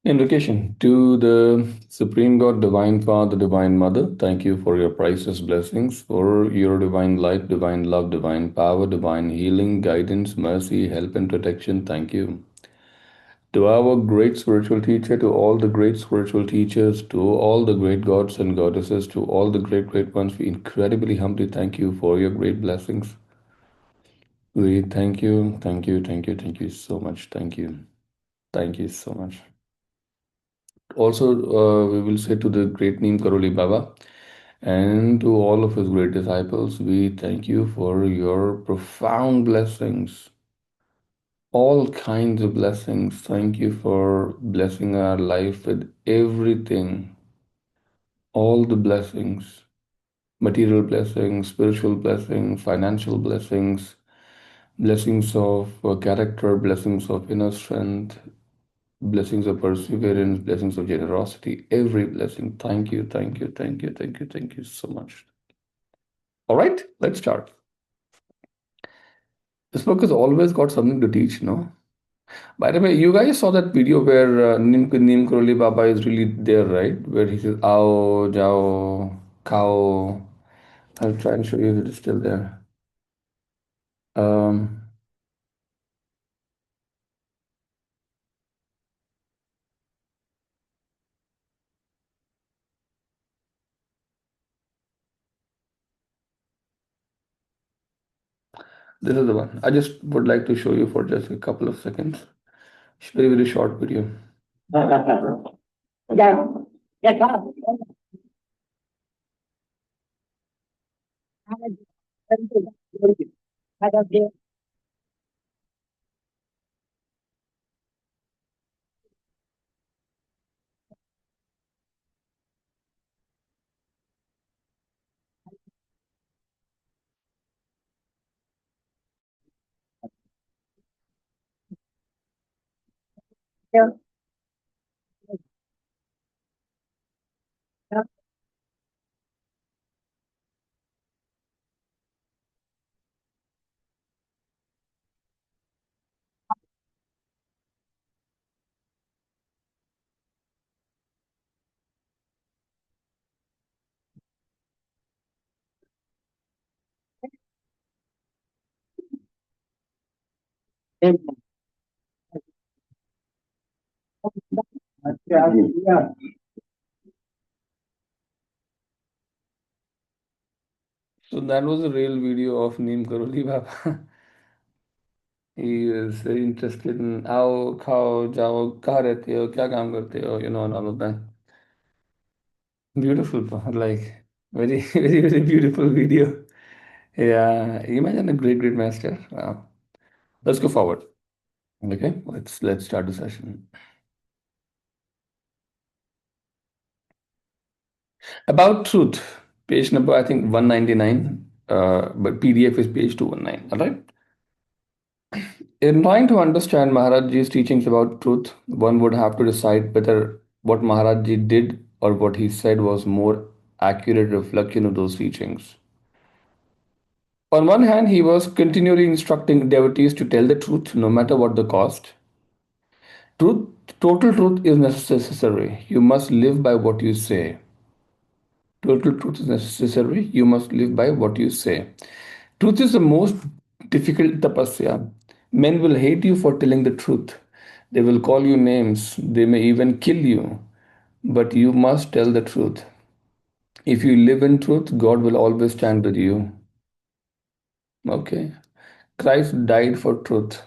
Invocation to the Supreme God, Divine Father, Divine Mother. Thank you for your priceless blessings, for your divine light, divine love, divine power, divine healing, guidance, mercy, help, and protection. Thank you. To our great spiritual teacher, to all the great spiritual teachers, to all the great gods and goddesses, to all the great, great ones, we incredibly humbly thank you for your great blessings. We thank you, thank you, thank you, thank you so much. Thank you. Thank you so much. Also, we will say to the great Neem Karoli Baba and to all of his great disciples, we thank you for your profound blessings, all kinds of blessings. Thank you for blessing our life with everything, all the blessings, material blessings, spiritual blessings, financial blessings, blessings of character, blessings of inner strength, blessings of perseverance, blessings of generosity, every blessing. Thank you, thank you, thank you, thank you, thank you so much. All right, let's start. This book has always got something to teach, no? By the way, you guys saw that video where Neem Karoli Baba is really there, right? Where he says, Ao, Jao, Kao. I'll try and show you if it is still there. Um, this is the one. I just would like to show you for just a couple of seconds. It's very, very short video. So that was a real video of Neem Karoli Baba. He is very interested in आओ खाओ जाओ कहाँ रहते हो क्या काम करते हो and all of that. Beautiful, like very very very beautiful video. Yeah, imagine a great great master. Wow. Let's go forward. Okay, let's start the session. About truth, page number I think 199. But PDF is page 219. All right. In trying to understand Maharajji's teachings about truth, one would have to decide whether what Maharajji did or what he said was more accurate reflection of those teachings. On one hand, he was continually instructing devotees to tell the truth no matter what the cost. Truth, total truth is necessary. You must live by what you say. Total truth is necessary. You must live by what you say. Truth is the most difficult tapasya. Men will hate you for telling the truth. They will call you names. They may even kill you. But you must tell the truth. If you live in truth, God will always stand with you. Okay. Christ died for truth.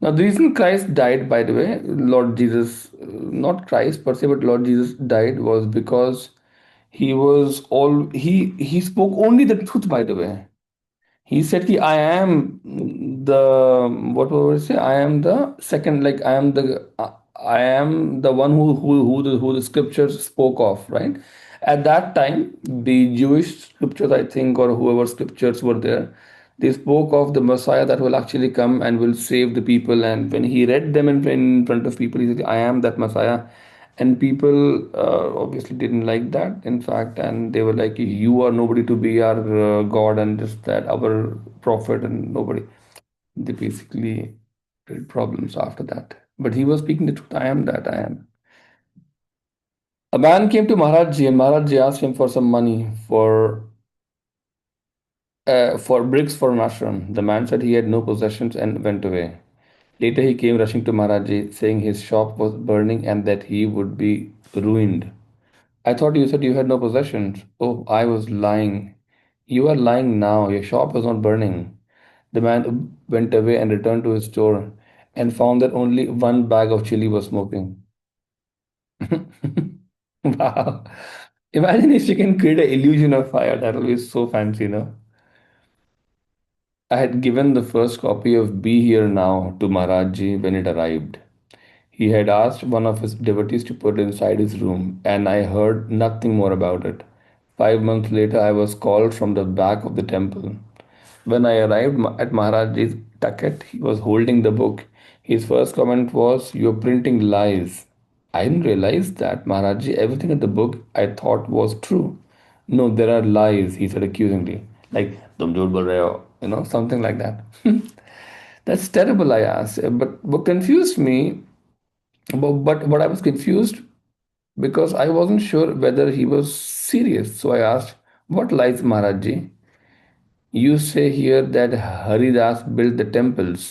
Now, the reason Christ died, by the way, Lord Jesus, not Christ per se, but Lord Jesus died was because he spoke only the truth, by the way. He said, "Ki I am the what would I say? I am the second, like I am the one who the scriptures spoke of, right?" At that time, the Jewish scriptures, I think, or whoever scriptures were there, they spoke of the Messiah that will actually come and will save the people. And when he read them in front of people, he said, "I am that Messiah." And people obviously didn't like that, in fact, and they were like, "You are nobody to be our God and just that, our prophet," and nobody. They basically created problems after that. But he was speaking the truth. I am that I am. A man came to Maharajji and Maharajji asked him for some money for bricks for an ashram. The man said he had no possessions and went away. Later he came rushing to Maharajji saying his shop was burning and that he would be ruined. I thought you said you had no possessions. Oh, I was lying. You are lying now. Your shop is not burning. The man went away and returned to his store and found that only one bag of chili was smoking. Wow. Imagine if you can create an illusion of fire. That will be so fancy, no? I had given the first copy of Be Here Now to Maharajji when it arrived. He had asked one of his devotees to put it inside his room, and I heard nothing more about it. 5 months later, I was called from the back of the temple. When I arrived at Maharajji's taket, he was holding the book. His first comment was, "You're printing lies." I didn't realize that, Maharajji. Everything in the book I thought was true. No, there are lies, he said accusingly. Like, "Tum jhoot bol rahe ho," something like that. That's terrible, I asked. But what confused me, but what I was confused because I wasn't sure whether he was serious. So I asked, "What lies, Maharajji? You say here that Haridas built the temples."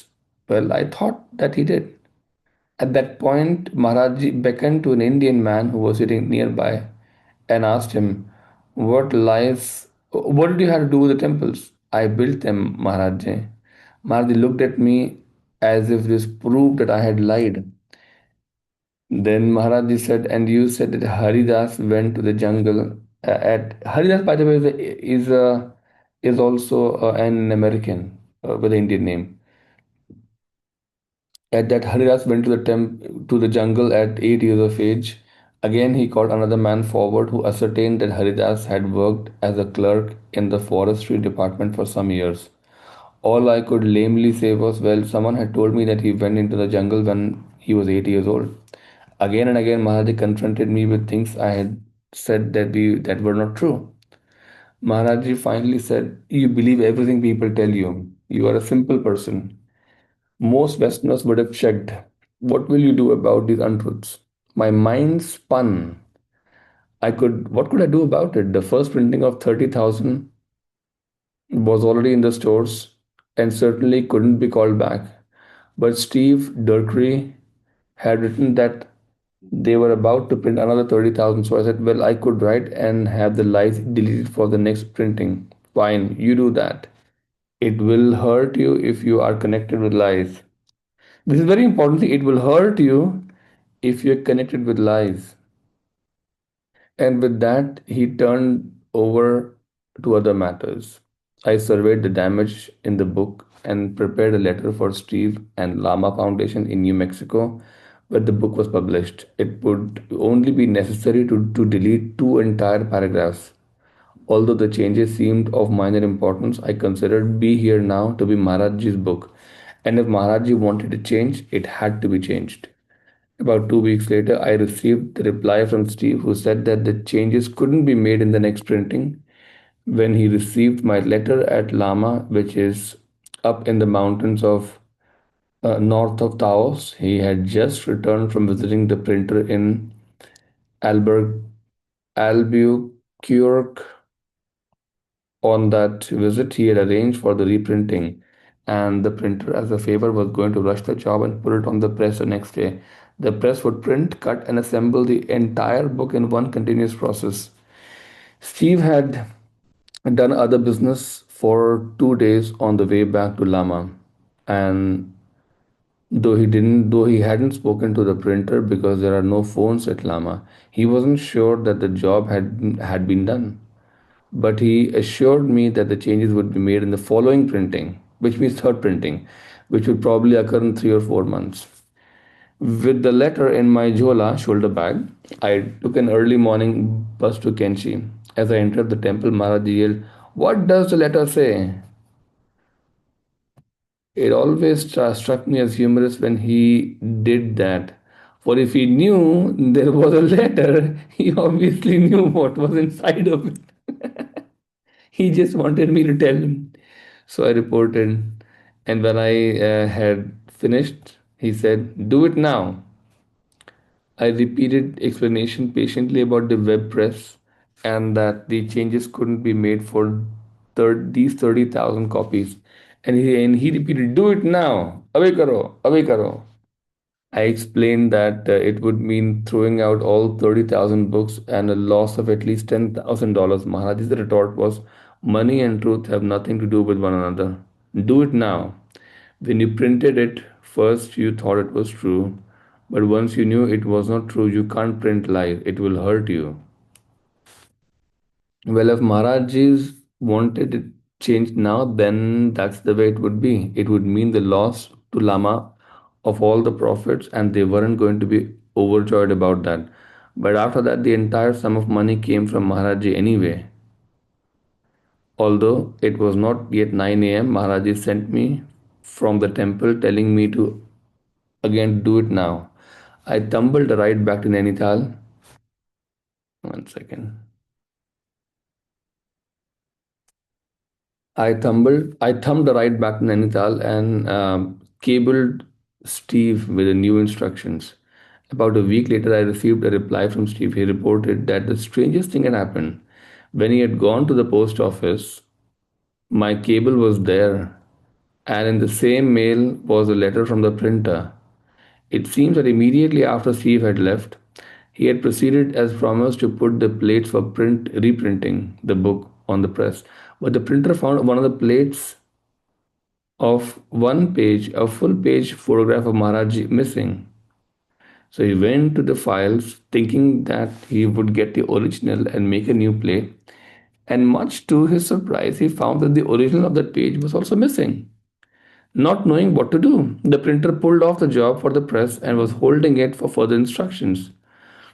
Well, I thought that he did. At that point, Maharaji beckoned to an Indian man who was sitting nearby and asked him, what did you have to do with the temples?" "I built them, Maharaji." Maharaji looked at me as if this proved that I had lied. Then Maharaji said, "And you said that Haridas went to the jungle at Haridas, by the way, is also an American with an Indian name. At that, Haridas went to the jungle at 8 years of age. Again, he called another man forward who ascertained that Haridas had worked as a clerk in the forestry department for some years. All I could lamely say was, well, someone had told me that he went into the jungle when he was 8 years old. Again and again, Maharaji confronted me with things I had said that were not true. Maharaji finally said, "You believe everything people tell you. You are a simple person. Most Westerners would have checked. What will you do about these untruths?" My mind spun. What could I do about it? The first printing of 30,000 was already in the stores and certainly couldn't be called back. But Steve Durkee had written that they were about to print another 30,000. So I said, well, I could write and have the lies deleted for the next printing. Fine, you do that. It will hurt you if you are connected with lies. This is very important. It will hurt you if you're connected with lies. And with that, he turned over to other matters. I surveyed the damage in the book and prepared a letter for Steve and Lama Foundation in New Mexico, where the book was published. It would only be necessary to delete two entire paragraphs. Although the changes seemed of minor importance, I considered Be Here Now to be Maharajji's book. And if Maharajji wanted to change, it had to be changed. About 2 weeks later, I received the reply from Steve, who said that the changes couldn't be made in the next printing. When he received my letter at Lama, which is up in the mountains of north of Taos, he had just returned from visiting the printer in Albuquerque. Albuquerque. On that visit, he had arranged for the reprinting, and the printer, as a favor, was going to rush the job and put it on the press the next day. The press would print, cut, and assemble the entire book in one continuous process. Steve had done other business for 2 days on the way back to Lama, and though he hadn't spoken to the printer because there are no phones at Lama, he wasn't sure that the job had been done. But he assured me that the changes would be made in the following printing, which means third printing, which would probably occur in 3 or 4 months. With the letter in my jhola shoulder bag, I took an early morning bus to Kenchi. As I entered the temple, Maharaj yelled, "What does the letter say?" It always struck me as humorous when he did that. For if he knew there was a letter, he obviously knew what was inside of it. He just wanted me to tell him. So I reported. And when I had finished, he said, "Do it now." I repeated explanation patiently about the web press and that the changes couldn't be made for these 30,000 copies. And he repeated, do it now. Abhi karo, abhi karo. I explained that it would mean throwing out all 30,000 books and a loss of at least $10,000. Maharaj's retort was, money and truth have nothing to do with one another. Do it now. When you printed it, first you thought it was true, but once you knew it was not true, you can't print lies. It will hurt you. Well, if Maharajis wanted it changed now, then that's the way it would be. It would mean the loss to Lama of all the profits, and they weren't going to be overjoyed about that. But after that, the entire sum of money came from Maharaji anyway. Although it was not yet 9 a.m., Maharaji sent me from the temple telling me to again do it now. I tumbled right back to Nainital. One second. I thumbed right back to Nainital and cabled Steve with the new instructions. About a week later, I received a reply from Steve. He reported that the strangest thing had happened. When he had gone to the post office, my cable was there, and in the same mail was a letter from the printer. It seems that immediately after Steve had left, he had proceeded as promised to put the plates for reprinting the book on the press. But the printer found one of the plates of one page, a full page photograph of Maharaji missing. So he went to the files thinking that he would get the original and make a new plate. And much to his surprise, he found that the original of that page was also missing. Not knowing what to do, the printer pulled off the job for the press and was holding it for further instructions.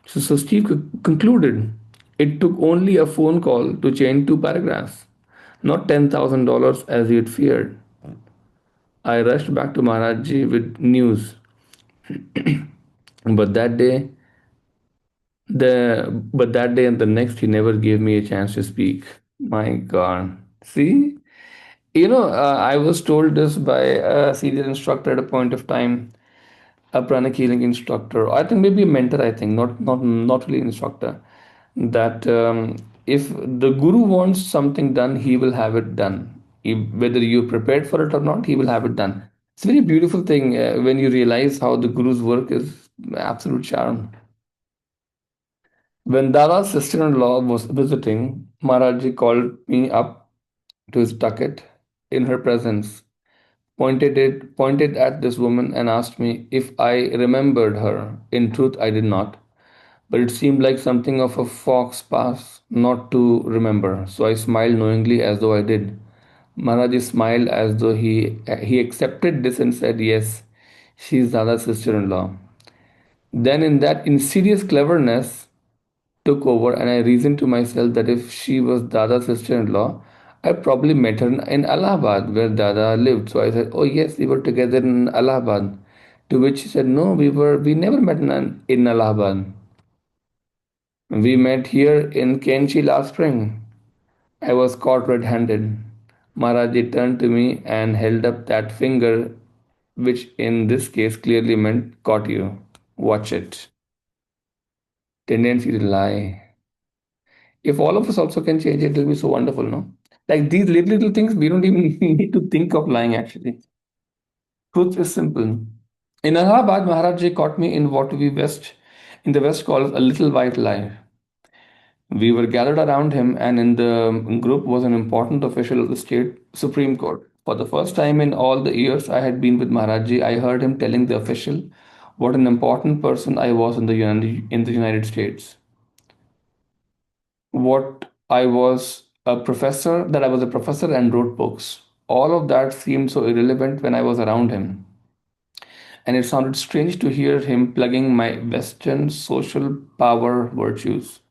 So Steve concluded it took only a phone call to change two paragraphs, not $10,000 as he had feared. I rushed back to Maharaji with news, but that day and the next, he never gave me a chance to speak. My God, see, I was told this by a serial instructor at a point of time, a pranic healing instructor. I think maybe a mentor. I think not really instructor. That if the guru wants something done, he will have it done. Whether you're prepared for it or not, he will have it done. It's a very beautiful thing when you realize how the guru's work is absolute charm. When Dada's sister-in-law was visiting, Maharaji called me up to his tucket in her presence, pointed at this woman and asked me if I remembered her. In truth, I did not, but it seemed like something of a fox pass not to remember. So I smiled knowingly as though I did. Maharaji smiled as though he accepted this and said, yes, she's Dada's sister-in-law. Then in that insidious cleverness took over and I reasoned to myself that if she was Dada's sister-in-law, I probably met her in Allahabad where Dada lived. So I said, oh yes, we were together in Allahabad. To which she said, no, we never met in Allahabad. We met here in Kenchi last spring. I was caught red-handed. Maharaji turned to me and held up that finger, which in this case clearly meant caught you. Watch it. Tendency to lie. If all of us also can change it, it'll be so wonderful, no? Like these little things, we don't even need to think of lying actually. Truth is simple. In Allahabad, Maharaji caught me in what in the West calls a little white lie. We were gathered around him, and in the group was an important official of the state Supreme Court. For the first time in all the years I had been with Maharaji, I heard him telling the official what an important person I was in the United States. What I was that I was a professor and wrote books. All of that seemed so irrelevant when I was around him. And it sounded strange to hear him plugging my Western social power virtues.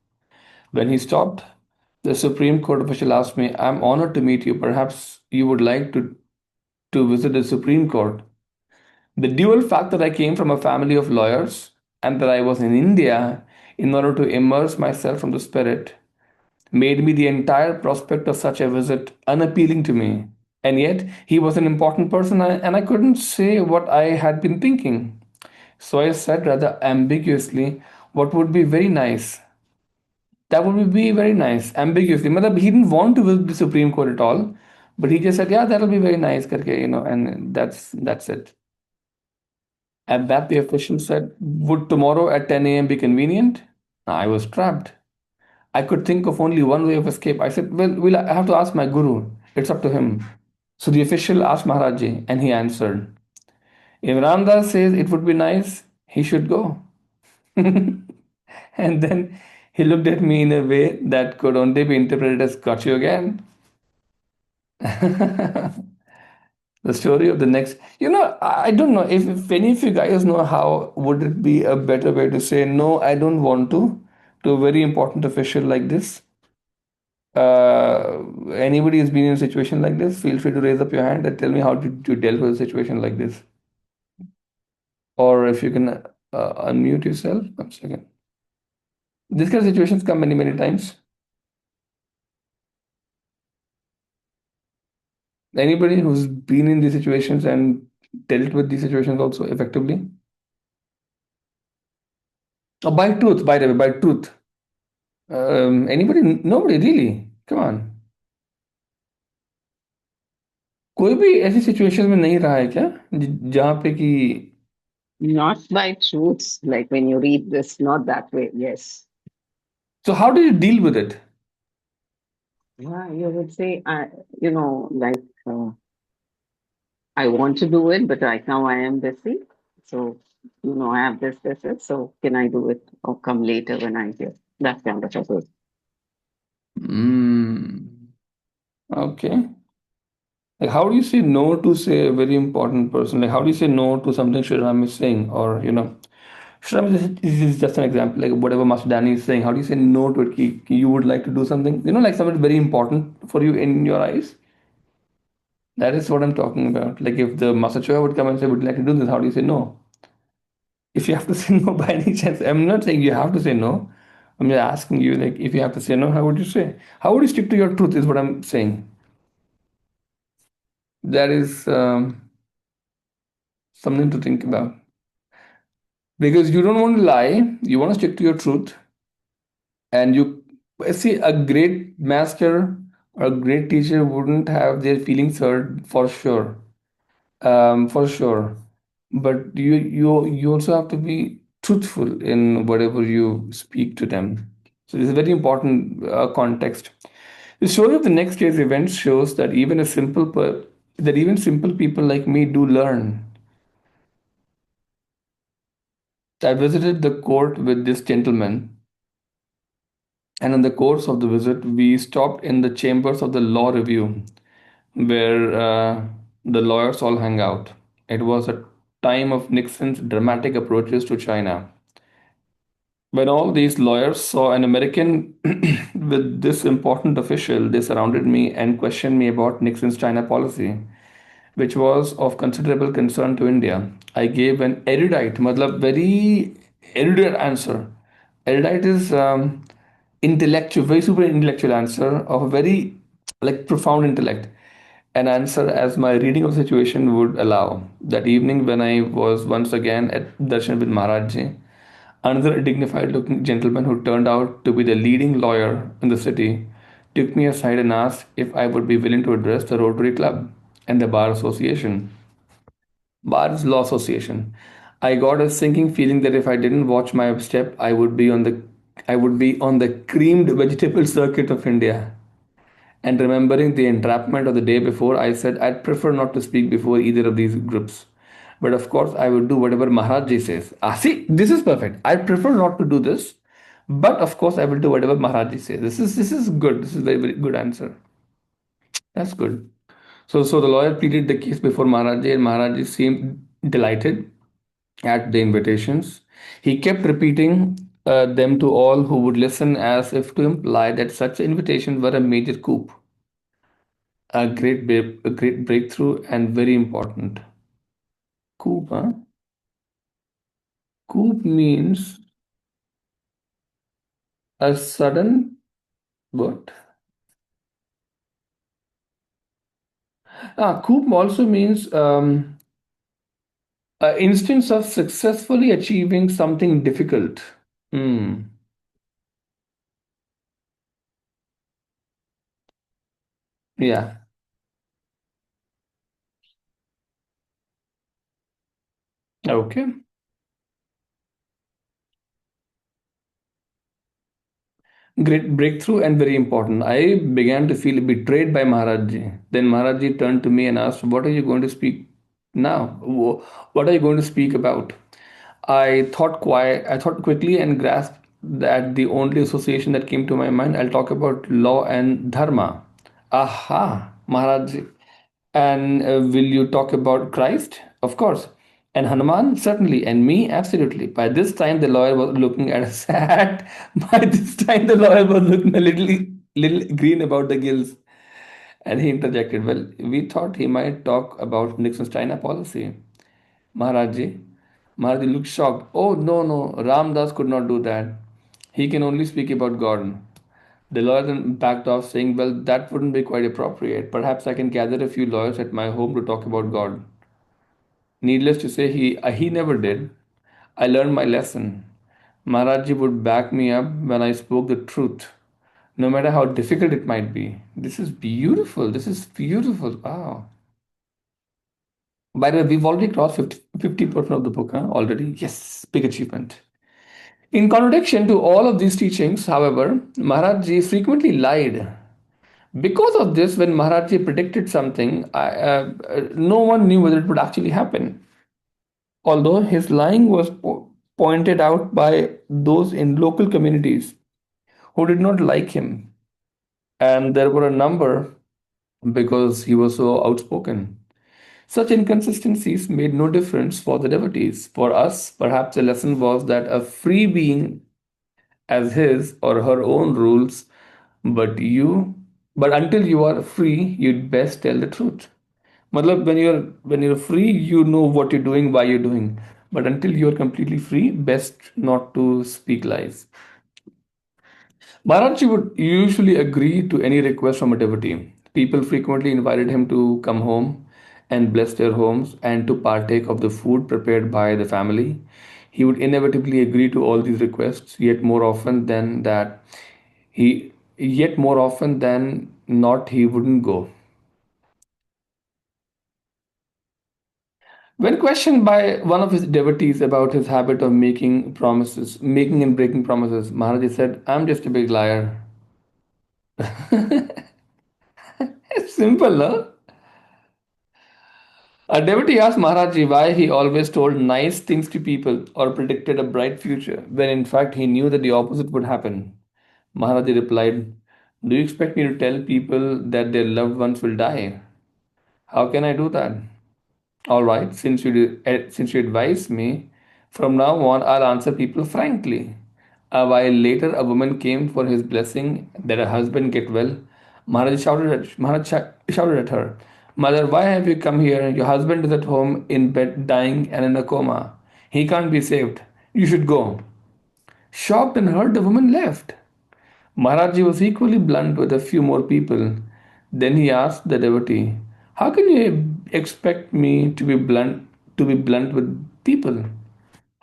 When he stopped, the Supreme Court official asked me, I'm honored to meet you. Perhaps you would like to visit the Supreme Court. The dual fact that I came from a family of lawyers and that I was in India in order to immerse myself from the spirit made me the entire prospect of such a visit unappealing to me. And yet, he was an important person, and I couldn't say what I had been thinking. So I said rather ambiguously, what would be very nice? That would be very nice. Ambiguously. Matlab, he didn't want to visit the Supreme Court at all, but he just said, yeah, that'll be very nice, karke, and that's it. At that, the official said, would tomorrow at 10 a.m. be convenient? I was trapped. I could think of only one way of escape. I said, well, I have to ask my guru. It's up to him. So the official asked Maharaji, and he answered, if Ramdas says it would be nice, he should go. And then he looked at me in a way that could only be interpreted as got you again. The story of the next. I don't know if any of you guys know how would it be a better way to say no, I don't want to a very important official like this. Anybody who's been in a situation like this, feel free to raise up your hand and tell me how did you deal with a situation like this. Or if you can unmute yourself. One second. These kind of situations come many, many times. Anybody who's been in these situations and dealt with these situations also effectively? Oh, by truth, by the way, by truth. Anybody? Nobody really. Come on. कोई भी ऐसी situation में नहीं रहा है क्या जहाँ पे कि Not by truths, like when you read this, not that way. Yes. so how do you deal with it? Yeah, you would say, like, I want to do it, but right now I am busy. So, I have this, so can I do it or come later when I get that kind of a thing. Mm, okay. Like how do you say no to say a very important person? Like how do you say no to something Shriram is saying? Or Shriram is just an example. Like whatever Master Danny is saying, how do you say no to it? You would like to do something, like something very important for you in your eyes. That is what I'm talking about. Like if the Master Choya would come and say, would you like to do this? How do you say no? If you have to say no by any chance, I'm not saying you have to say no. I'm just asking you, like, if you have to say no, how would you say? How would you stick to your truth, is what I'm saying. That is something to think about. Because you don't want to lie, you want to stick to your truth. And you see, a great master or a great teacher wouldn't have their feelings hurt for sure. For sure. But you also have to be truthful in whatever you speak to them. So this is a very important context. The story of the next day's events shows that even simple people like me do learn. I visited the court with this gentleman, and in the course of the visit, we stopped in the chambers of the law review, where the lawyers all hang out. It was a time of Nixon's dramatic approaches to China. When all these lawyers saw an American with this important official, they surrounded me and questioned me about Nixon's China policy, which was of considerable concern to India. I gave an erudite, matlab very erudite answer. Erudite is intellectual, very super intellectual answer of a very like profound intellect. An answer as my reading of the situation would allow. That evening, when I was once again at Darshan with Maharaj, another dignified looking gentleman who turned out to be the leading lawyer in the city took me aside and asked if I would be willing to address the Rotary Club and the Bar Association. Bar's Law Association. I got a sinking feeling that if I didn't watch my step, I would be on the creamed vegetable circuit of India. And remembering the entrapment of the day before, I said I'd prefer not to speak before either of these groups. But of course, I would do whatever Maharaj says. See, this is perfect. I prefer not to do this, but of course, I will do whatever Maharaj says. This is good. This is very very good answer. That's good. So the lawyer pleaded the case before Maharaj, and Maharaj seemed delighted at the invitations. He kept repeating them to all who would listen as if to imply that such invitations were a major coup, a great breakthrough, and very important. Coup, huh? Coup means a sudden what? Coup also means Instance of successfully achieving something difficult. Hmm. Yeah. Okay. Great breakthrough and very important. I began to feel betrayed by Maharajji. Then Maharajji turned to me and asked, "What are you going to speak now? What are you going to speak about?" I thought quickly and grasped that the only association that came to my mind. I'll talk about law and dharma. Aha, Maharajji. And will you talk about Christ? Of course. And Hanuman? Certainly. And me? Absolutely. By this time, the lawyer was looking at a hat. By this time, the lawyer was looking a little green about the gills. And he interjected, "Well, we thought he might talk about Nixon's China policy." Maharajji. Maharajji looked shocked. "Oh, no, no. Ramdas could not do that. He can only speak about God." The lawyer then backed off, saying, "Well, that wouldn't be quite appropriate. Perhaps I can gather a few lawyers at my home to talk about God." Needless to say, he never did. I learned my lesson. Maharaji would back me up when I spoke the truth, no matter how difficult it might be. This is beautiful. This is beautiful. Wow. By the way, we've already crossed 50% of the book, huh? Already. Yes, big achievement. In contradiction to all of these teachings, however, Maharaji frequently lied. Because of this, when Maharaji predicted something, no one knew whether it would actually happen. Although his lying was pointed out by those in local communities who did not like him, and there were a number because he was so outspoken. Such inconsistencies made no difference for the devotees. For us, perhaps the lesson was that a free being as his or her own rules, but you, but until you are free, you'd best tell the truth. Matlab, when you're free, you know what you're doing, why you're doing. But until you're completely free, best not to speak lies. Maharaji would usually agree to any request from a devotee. People frequently invited him to come home and bless their homes and to partake of the food prepared by the family. He would inevitably agree to all these requests, yet more often than not he wouldn't go. When questioned by one of his devotees about his habit of making and breaking promises, Maharaji said, "I'm just a big liar." It's simple, no? A devotee asked Maharaji why he always told nice things to people or predicted a bright future, when in fact he knew that the opposite would happen. Maharaji replied, "Do you expect me to tell people that their loved ones will die? How can I do that?" "All right, since you advised me, from now on I'll answer people frankly." A while later, a woman came for his blessing that her husband get well. Maharaj shouted at her, "Mother, why have you come here? Your husband is at home in bed, dying and in a coma. He can't be saved. You should go." Shocked and hurt, the woman left. Maharaji was equally blunt with a few more people. Then he asked the devotee, "How can you expect me to be blunt with people?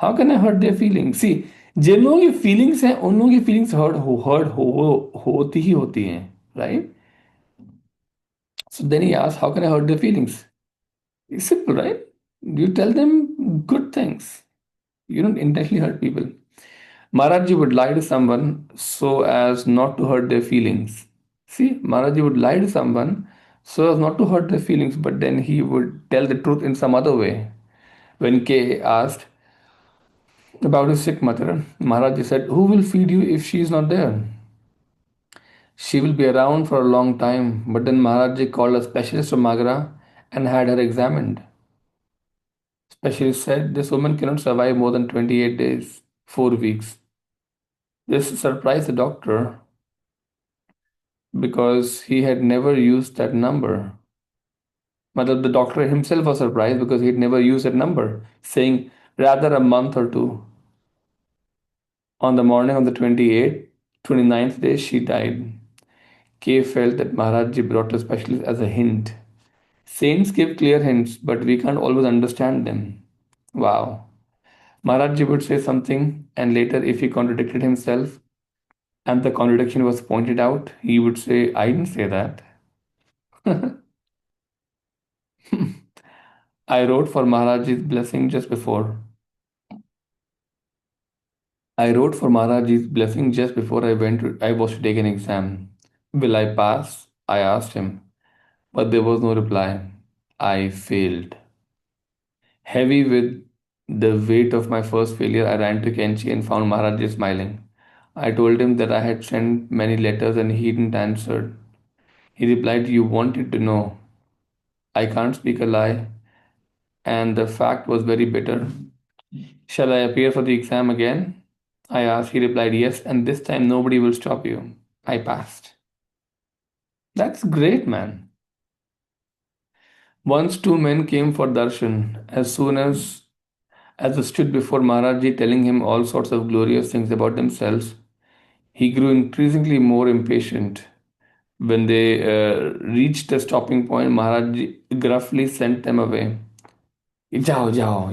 How can I hurt their feelings?" See, जिन लोगों की feelings हैं उन लोगों की feelings होती ही होती हैं, right? So then he asked, "How can I hurt their feelings?" It's simple, right? You tell them good things. You don't intentionally hurt people. Maharaji would lie to someone so as not to hurt their feelings. See, Maharaji would lie to someone so as not to hurt their feelings, but then he would tell the truth in some other way. When K asked about his sick mother, Maharaji said, "Who will feed you if she is not there? She will be around for a long time." But then Maharaji called a specialist from Agra and had her examined. Specialist said, "This woman cannot survive more than 28 days, 4 weeks." This surprised the doctor because he had never used that number. Matlab, the doctor himself was surprised because he had never used that number, saying rather a month or two. On the morning of the 29th day, she died. K felt that Maharaji brought a specialist as a hint. Saints give clear hints, but we can't always understand them. Wow. Maharajji would say something, and later, if he contradicted himself and the contradiction was pointed out, he would say, I didn't say that. I wrote for Maharajji's blessing just before. I wrote for Maharajji's blessing just before I was to take an exam. Will I pass? I asked him, but there was no reply. I failed. Heavy with the weight of my first failure, I ran to Kenchi and found Maharajji smiling. I told him that I had sent many letters and he didn't answer. He replied, you wanted to know. I can't speak a lie, and the fact was very bitter. Shall I appear for the exam again? I asked. He replied, yes, and this time nobody will stop you. I passed. That's great, man. Once two men came for darshan. As they stood before Maharaji telling him all sorts of glorious things about themselves, he grew increasingly more impatient. When they reached the stopping point, Maharaji gruffly sent them away. Jao, jao,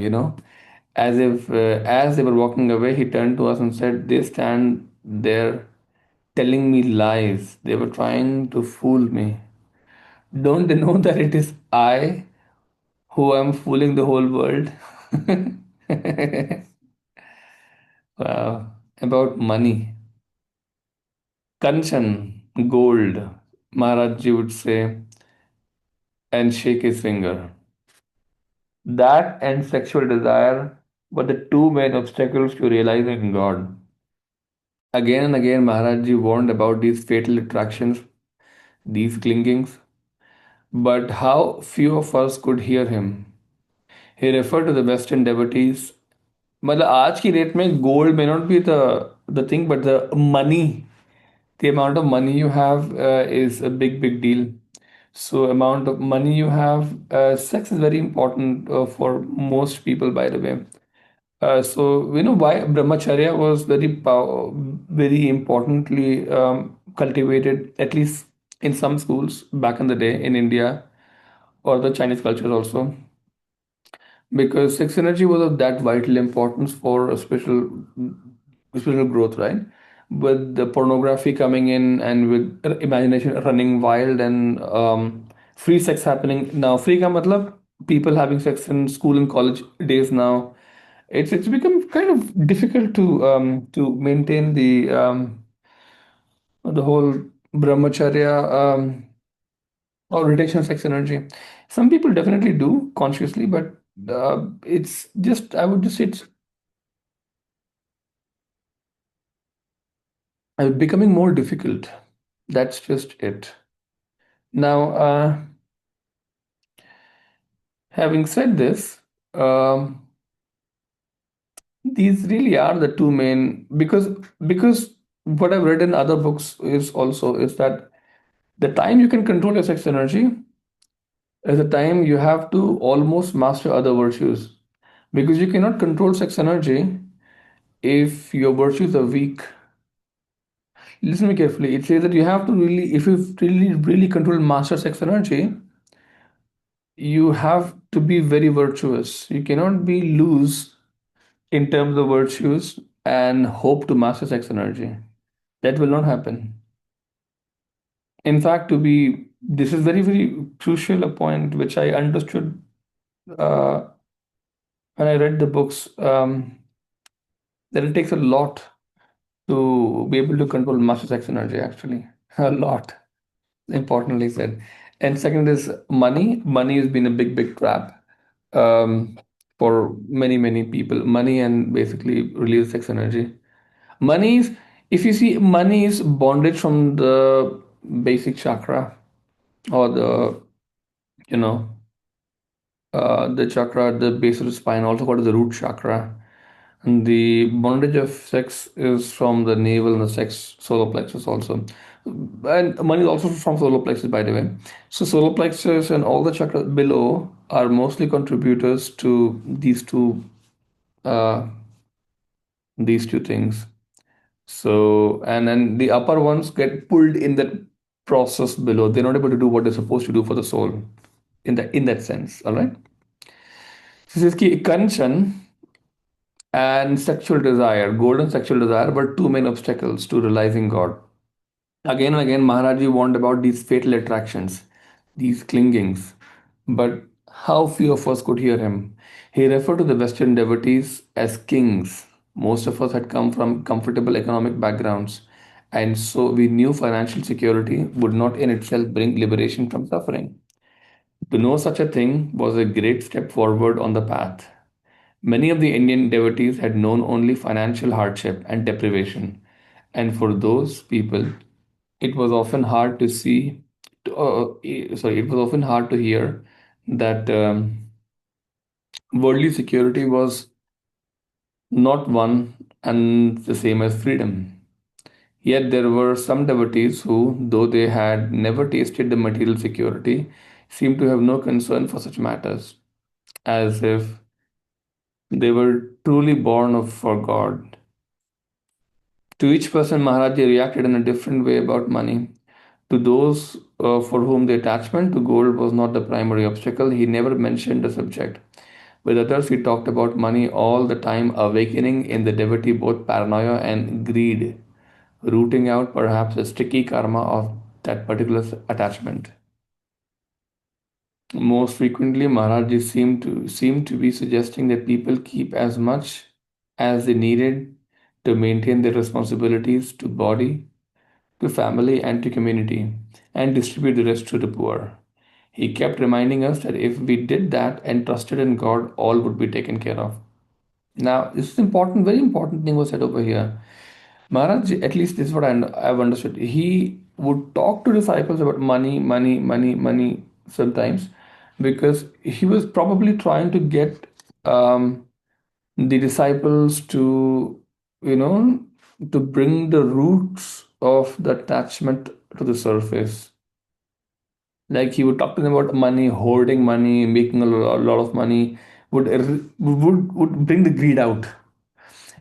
as they were walking away, he turned to us and said, they stand there telling me lies. They were trying to fool me. Don't they know that it is I who am fooling the whole world? Wow. About money. Kanchan, gold, Maharajji would say, and shake his finger. That and sexual desire were the two main obstacles to realizing God. Again and again, Maharajji warned about these fatal attractions, these clingings, but how few of us could hear him. He referred to the Western devotees. मतलब आज की date में gold may not be the thing, but the amount of money you have is a big deal. So amount of money you have, sex is very important for most people, by the way. So you know why brahmacharya was very importantly cultivated, at least in some schools back in the day in India or the Chinese culture also, because sex energy was of that vital importance for a special growth, right? With the pornography coming in and with imagination running wild and free sex happening now. Free ka matlab people having sex in school and college days now. It's become kind of difficult to maintain the whole brahmacharya or retention of sex energy. Some people definitely do consciously, but it's just I would just say it's becoming more difficult. That's just it. Now, having said this, um, these really are the two main because what I've read in other books is that the time you can control your sex energy is the time you have to almost master other virtues, because you cannot control sex energy if your virtues are weak. Listen to me carefully. It says that you have to really, if you really control master sex energy, you have to be very virtuous. You cannot be loose in terms of virtues and hope to master sex energy. That will not happen. In fact, this is very crucial a point which I understood uh, when I read the books, that it takes a lot to be able to control master sex energy, actually. A lot, importantly said. And second is money. Money has been a big trap for many people. Money and basically release sex energy. Money is, if you see, money is bondage from the basic chakra or you know, the chakra at the base of the spine, also called the root chakra. And the bondage of sex is from the navel and the sex solar plexus also. And money is also from solar plexus, by the way. So solar plexus and all the chakras below are mostly contributors to uh, these two things. So, and then the upper ones get pulled in that process below. They're not able to do what they're supposed to do for the soul in that sense. All right. जिसकी connection and sexual desire, golden sexual desire, were two main obstacles to realizing God. Again and again, Maharaji warned about these fatal attractions, these clingings. But how few of us could hear him? He referred to the Western devotees as kings. Most of us had come from comfortable economic backgrounds, and so we knew financial security would not in itself bring liberation from suffering. To know such a thing was a great step forward on the path. Many of the Indian devotees had known only financial hardship and deprivation, and for those people, it was often hard to see. It was often hard to hear that worldly security was not one and the same as freedom. Yet there were some devotees who, though they had never tasted the material security, seemed to have no concern for such matters, as if they were truly born of for God. To each person, Maharaji reacted in a different way about money. To those for whom the attachment to gold was not the primary obstacle, he never mentioned the subject. With others, he talked about money all the time, awakening in the devotee both paranoia and greed, rooting out perhaps the sticky karma of that particular attachment. Most frequently, Maharaji seemed to be suggesting that people keep as much as they needed to maintain their responsibilities to body, to family, and to community, and distribute the rest to the poor. He kept reminding us that if we did that and trusted in God, all would be taken care of. Now, this is important, very important thing was said over here. Maharaj, at least this is what I've understood. He would talk to disciples about money, money, money, money sometimes because he was probably trying to get the disciples to, you know, to bring the roots of the attachment to the surface. Like he would talk to them about money, hoarding money, making a lot of money, would bring the greed out.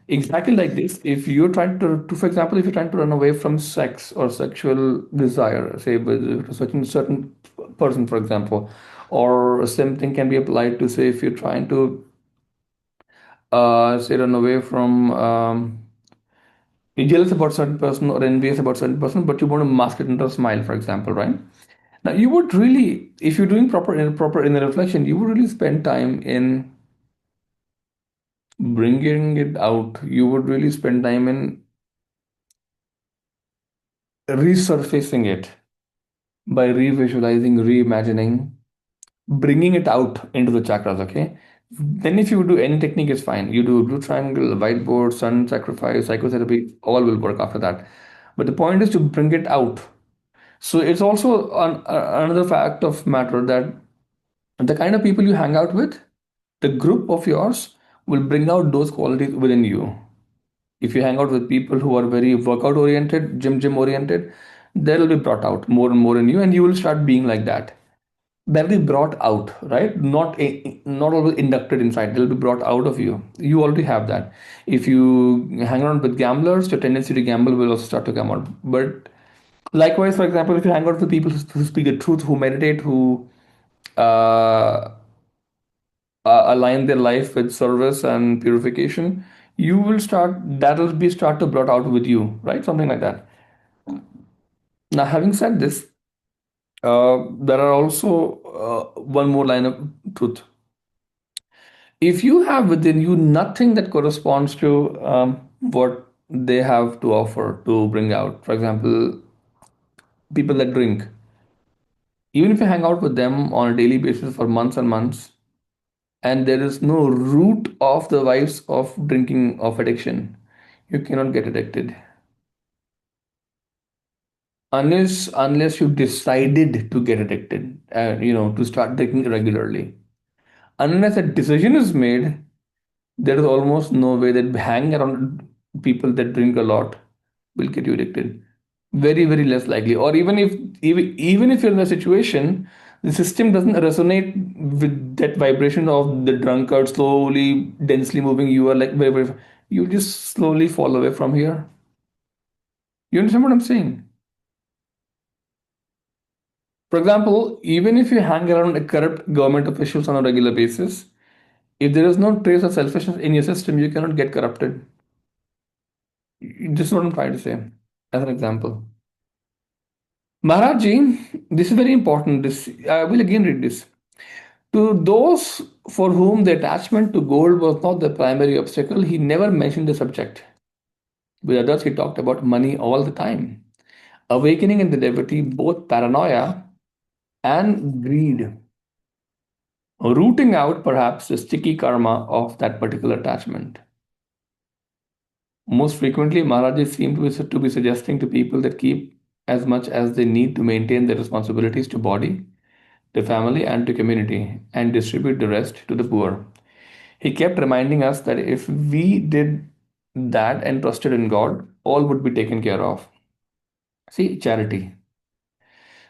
Exactly like this. If you're trying for example, if you're trying to run away from sex or sexual desire, say with a certain person, for example, or same thing can be applied to say if you're trying to say run away from you're jealous about certain person or envious about certain person, but you want to mask it into a smile, for example, right? Now you would really, if you're doing proper inner reflection, you would really spend time in bringing it out. You would really spend time in resurfacing it by revisualizing, reimagining, bringing it out into the chakras, okay? Then if you do any technique, it's fine. You do blue triangle, whiteboard, sun sacrifice, psychotherapy, all will work after that. But the point is to bring it out. So it's also another fact of matter that the kind of people you hang out with, the group of yours will bring out those qualities within you. If you hang out with people who are very workout oriented, gym oriented, they'll be brought out more and more in you, and you will start being like that. They'll be brought out, right? Not always inducted inside. They'll be brought out of you. You already have that. If you hang around with gamblers, your tendency to gamble will also start to come out. But likewise, for example, if you hang out with people who speak the truth, who meditate, who uh, align their life with service and purification, you will start. That'll be start to brought out with you, right? Something like that. Now, having said this, there are also one more line of truth. If you have within you nothing that corresponds to what they have to offer to bring out, for example, people that drink, even if you hang out with them on a daily basis for months and months, and there is no root of the vice of drinking of addiction, you cannot get addicted unless you decided to get addicted, to start drinking regularly. Unless a decision is made, there is almost no way that hanging around people that drink a lot will get you addicted. Very, very less likely. Or even if you're in a situation, the system doesn't resonate with that vibration of the drunkard slowly, densely moving. You are like very, very. You just slowly fall away from here. You understand what I'm saying? For example, even if you hang around corrupt government officials on a regular basis, If there is no trace of selfishness in your system, you cannot get corrupted. This is what I'm trying to say as an example. Maharajji, this is very important. This I will again read this. To those for whom the attachment to gold was not the primary obstacle, he never mentioned the subject. With others, he talked about money all the time, awakening in the devotee both paranoia and greed, rooting out perhaps the sticky karma of that particular attachment. Most frequently, Maharaji seemed to be suggesting to people that keep as much as they need to maintain their responsibilities to body, to family, and to community, and distribute the rest to the poor. He kept reminding us that if we did that and trusted in God, all would be taken care of. See, charity.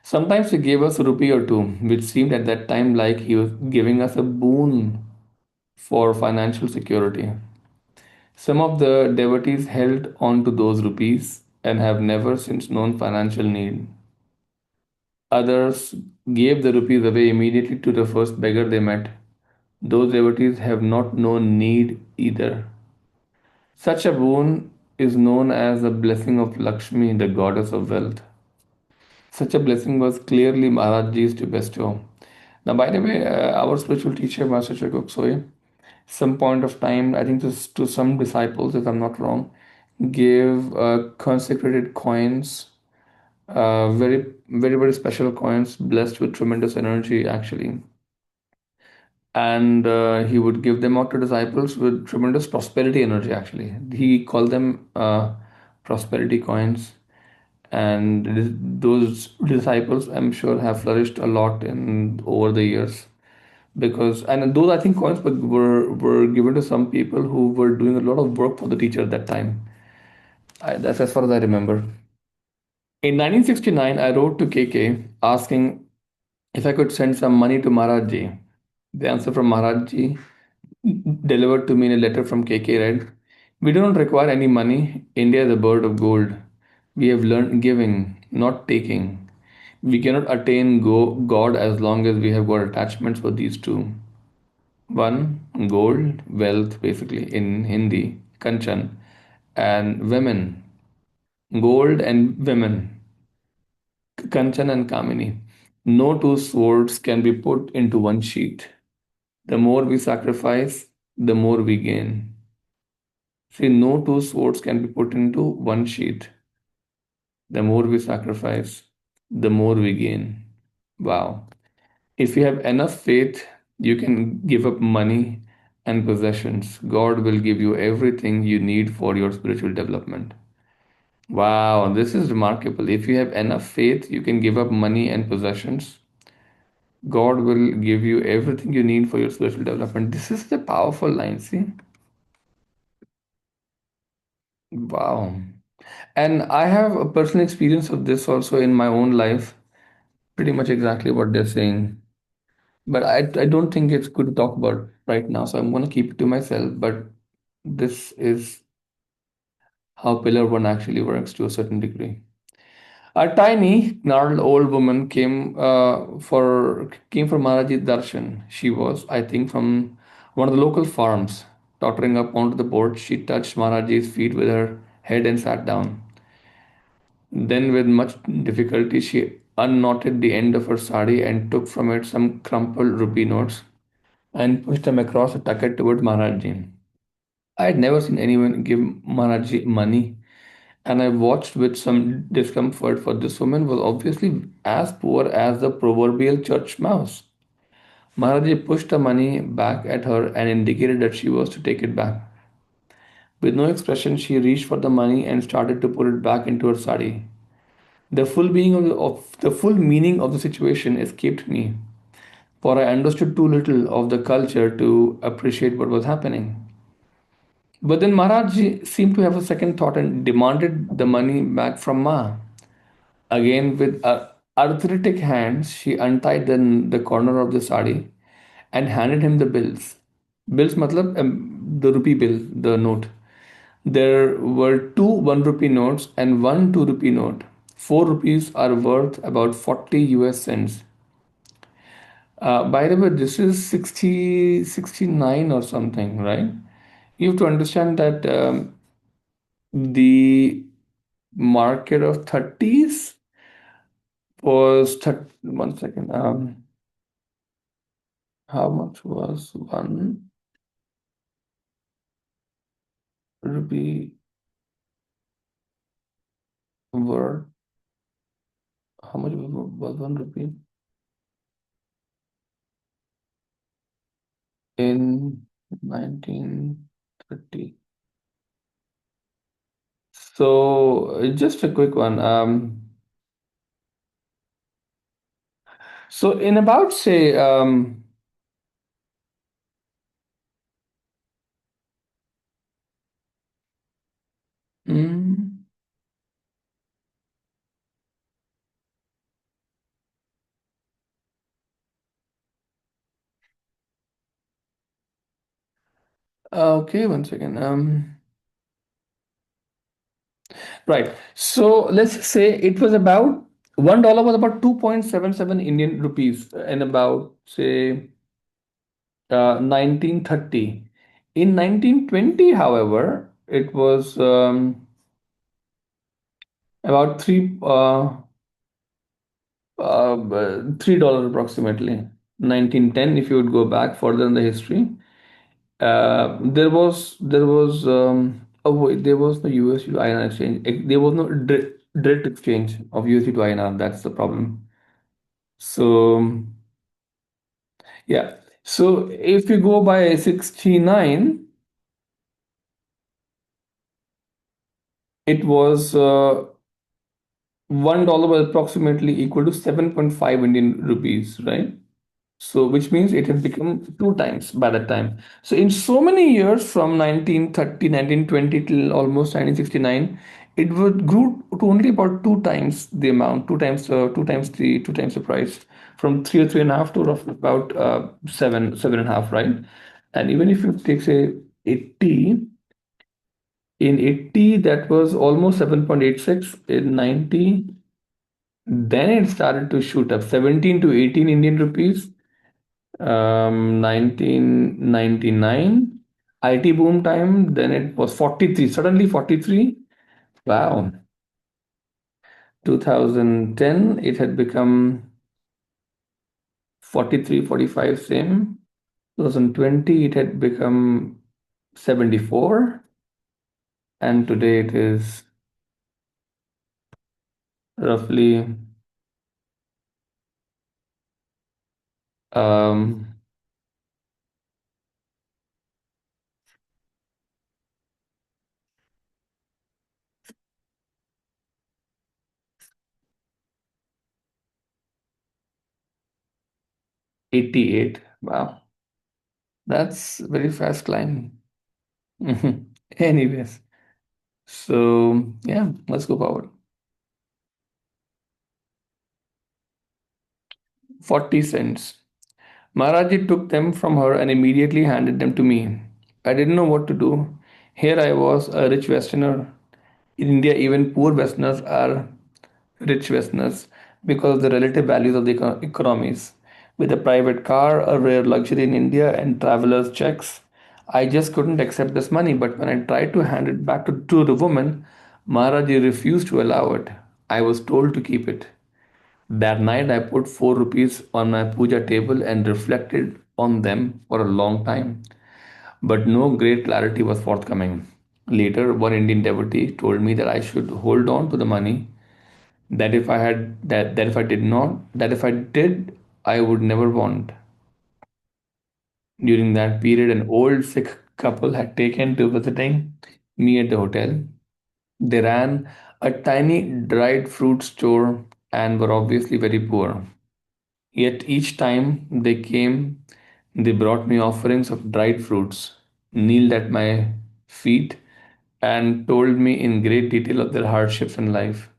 Sometimes he gave us a rupee or two, which seemed at that time like he was giving us a boon for financial security. Some of the devotees held on to those rupees and have never since known financial need. Others gave the rupees away immediately to the first beggar they met. Those devotees have not known need either. Such a boon is known as the blessing of Lakshmi, the goddess of wealth. Such a blessing was clearly Maharajji's to bestow. Now, by the way, our spiritual teacher, Master Chakok some point of time, I think to some disciples, if I'm not wrong, gave consecrated coins, very special coins, blessed with tremendous energy, actually. And he would give them out to disciples with tremendous prosperity energy, actually. He called them prosperity coins. And those disciples, I'm sure, have flourished a lot in over the years because and those I think coins were given to some people who were doing a lot of work for the teacher at that time. That's as far as I remember. In 1969, I wrote to KK asking if I could send some money to Maharajji. The answer from Maharajji delivered to me in a letter from KK read, "We do not require any money. India is a bird of gold. We have learned giving, not taking. We cannot attain God as long as we have got attachments for these two. One, gold, wealth, basically in Hindi, Kanchan, and women. Gold and women, Kanchan and Kamini. No two swords can be put into one sheet. The more we sacrifice, the more we gain. See, no two swords can be put into one sheet. The more we sacrifice, the more we gain. Wow. If you have enough faith, you can give up money and possessions. God will give you everything you need for your spiritual development. Wow, this is remarkable. If you have enough faith, you can give up money and possessions. God will give you everything you need for your spiritual development. This is the powerful line, see? Wow. And I have a personal experience of this also in my own life, pretty much exactly what they're saying. But I don't think it's good to talk about right now, so I'm going to keep it to myself. But this is how Pillar One actually works to a certain degree. A tiny, gnarled old woman came for Maharaji Darshan. She was, I think, from one of the local farms. Tottering up onto the porch, she touched Maharaji's feet with her head and sat down. Then, with much difficulty, she unknotted the end of her sari and took from it some crumpled rupee notes and pushed them across a tucket toward Maharaji. I had never seen anyone give Maharaji money, and I watched with some discomfort, for this woman was obviously as poor as the proverbial church mouse. Maharaji pushed the money back at her and indicated that she was to take it back. With no expression, she reached for the money and started to put it back into her sari. The full meaning of the situation escaped me, for I understood too little of the culture to appreciate what was happening. But then Maharaj seemed to have a second thought and demanded the money back from Ma. Again, with arthritic hands, she untied the corner of the sari and handed him the bills. Bills, matlab, the rupee bill, the note. There were two 1 rupee notes and one 2 rupee note. 4 rupees are worth about 40 US cents. By the way, this is 69 or something, right? You have to understand that the market of 30s was 30, one second. How much was 1 rupee worth? How much was 1 rupee in 1930? So just a quick one. So in about say mm, okay, one second. Right. So let's say it was about $1 was about 2.77 Indian rupees in about say 1930. In 1920, however, it was about $3 approximately. 1910, if you would go back further in the history, there was no USD to INR exchange. There was no direct exchange of USD to INR. That's the problem. So yeah. So if you go by 69, it was $1 was approximately equal to 7.5 Indian rupees, right? So which means it had become two times by that time. So in so many years from 1930, 1920 till almost 1969, it would grew to only about two times the amount, two times the price, from three or three and a half to roughly about seven and a half, right? And even if you take say 80, in 80 that was almost 7.86. In 90, then it started to shoot up 17 to 18 Indian rupees. 1999 IT boom time, then it was 43, suddenly 43. Wow. 2010 it had become 43, 45, same. 2020 it had become 74, and today it is roughly um 88. Wow, that's very fast climb. Anyways, so yeah, let's go forward. 40 cents. Maharaji took them from her and immediately handed them to me. I didn't know what to do. Here I was, a rich Westerner. In India, even poor Westerners are rich Westerners because of the relative values of the economies. With a private car, a rare luxury in India, and traveler's checks, I just couldn't accept this money. But when I tried to hand it back to the woman, Maharaji refused to allow it. I was told to keep it. That night, I put 4 rupees on my puja table and reflected on them for a long time. But no great clarity was forthcoming. Later, one Indian devotee told me that I should hold on to the money, that if I did not, that if I did, I would never want. During that period, an old Sikh couple had taken to visiting me at the hotel. They ran a tiny dried fruit store and were obviously very poor. Yet each time they came, they brought me offerings of dried fruits, kneeled at my feet, and told me in great detail of their hardships in life,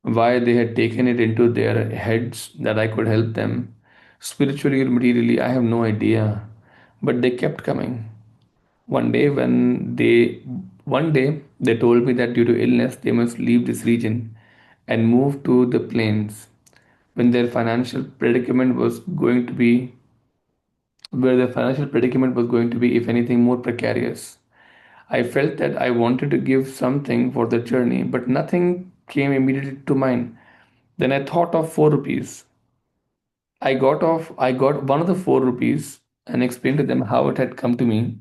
why they had taken it into their heads that I could help them. Spiritually or materially, I have no idea. But they kept coming. One day, one day they told me that due to illness they must leave this region and move to the plains. when their financial predicament was going to be, where their financial predicament was going to be, if anything, more precarious. I felt that I wanted to give something for the journey, but nothing came immediately to mind. Then I thought of 4 rupees. I got one of the 4 rupees and explained to them how it had come to me.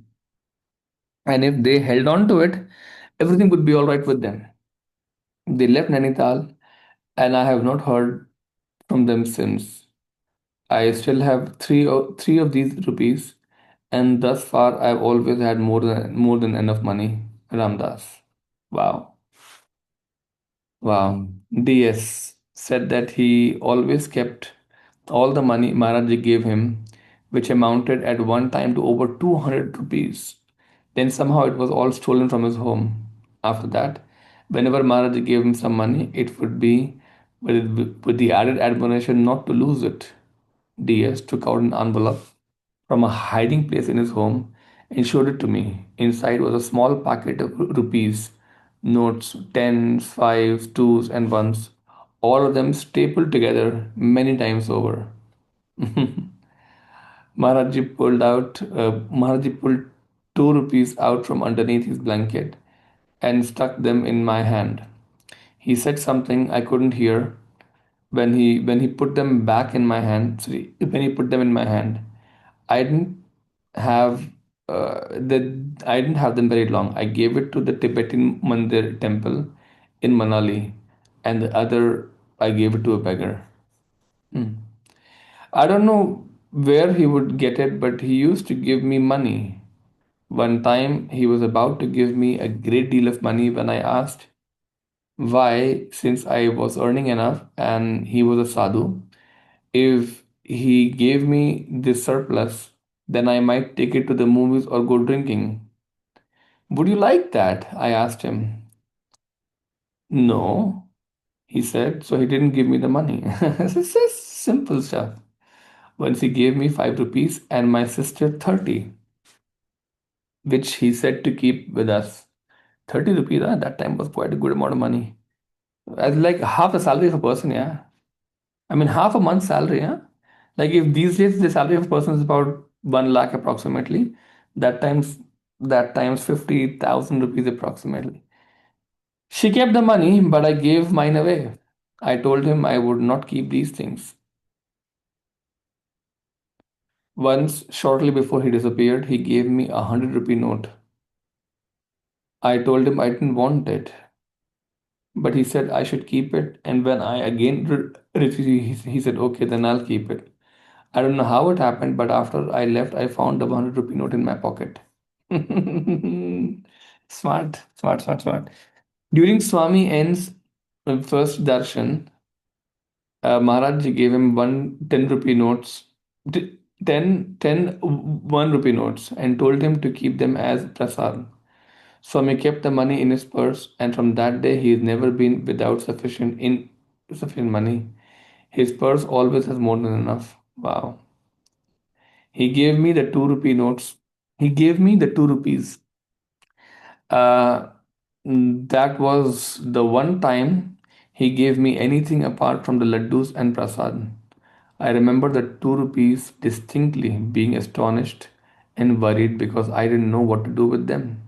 And if they held on to it, everything would be all right with them. They left Nainital, and I have not heard from them since. I still have three of these rupees, and thus far I've always had more than enough money. Ramdas. Wow. Wow. DS said that he always kept all the money Maharaji gave him, which amounted at one time to over 200 rupees. Then somehow it was all stolen from his home. After that, whenever Maharaji gave him some money, it would be with the added admonition not to lose it. DS took out an envelope from a hiding place in his home and showed it to me. Inside was a small packet of rupees, notes, tens, fives, twos, and ones, all of them stapled together many times over. Maharaji pulled 2 rupees out from underneath his blanket and stuck them in my hand. He said something I couldn't hear when he put them back in my hand. Sorry, when he put them in my hand. I didn't have I didn't have them very long. I gave it to the Tibetan Mandir temple in Manali, and the other I gave it to a beggar. Hmm. I don't know where he would get it, but he used to give me money. One time he was about to give me a great deal of money when I asked why, since I was earning enough and he was a sadhu. If he gave me this surplus, then I might take it to the movies or go drinking. Would you like that? I asked him. No, he said, so he didn't give me the money. It's just simple stuff. Once he gave me 5 rupees and my sister 30, which he said to keep with us. 30 rupees at that time was quite a good amount of money. As like half the salary of a person, yeah. I mean, half a month's salary, yeah. Like if these days the salary of a person is about 1 lakh approximately, that times that times 50,000 rupees approximately. She kept the money, but I gave mine away. I told him I would not keep these things. Once, shortly before he disappeared, he gave me a 100 rupee note. I told him I didn't want it, but he said I should keep it. And when I again refused, he said, okay, then I'll keep it. I don't know how it happened, but after I left, I found a 100 rupee note in my pocket. Smart, smart, smart, smart. During Swami N's first darshan, Maharaj ji gave him 1 10 rupee notes, 1 rupee notes, and told him to keep them as prasad. Swami kept the money in his purse, and from that day he has never been without sufficient money. His purse always has more than enough. Wow. He gave me the 2 rupee notes. He gave me the 2 rupees. Uh, that was the one time he gave me anything apart from the laddus and prasad. I remember the 2 rupees distinctly, being astonished and worried because I didn't know what to do with them.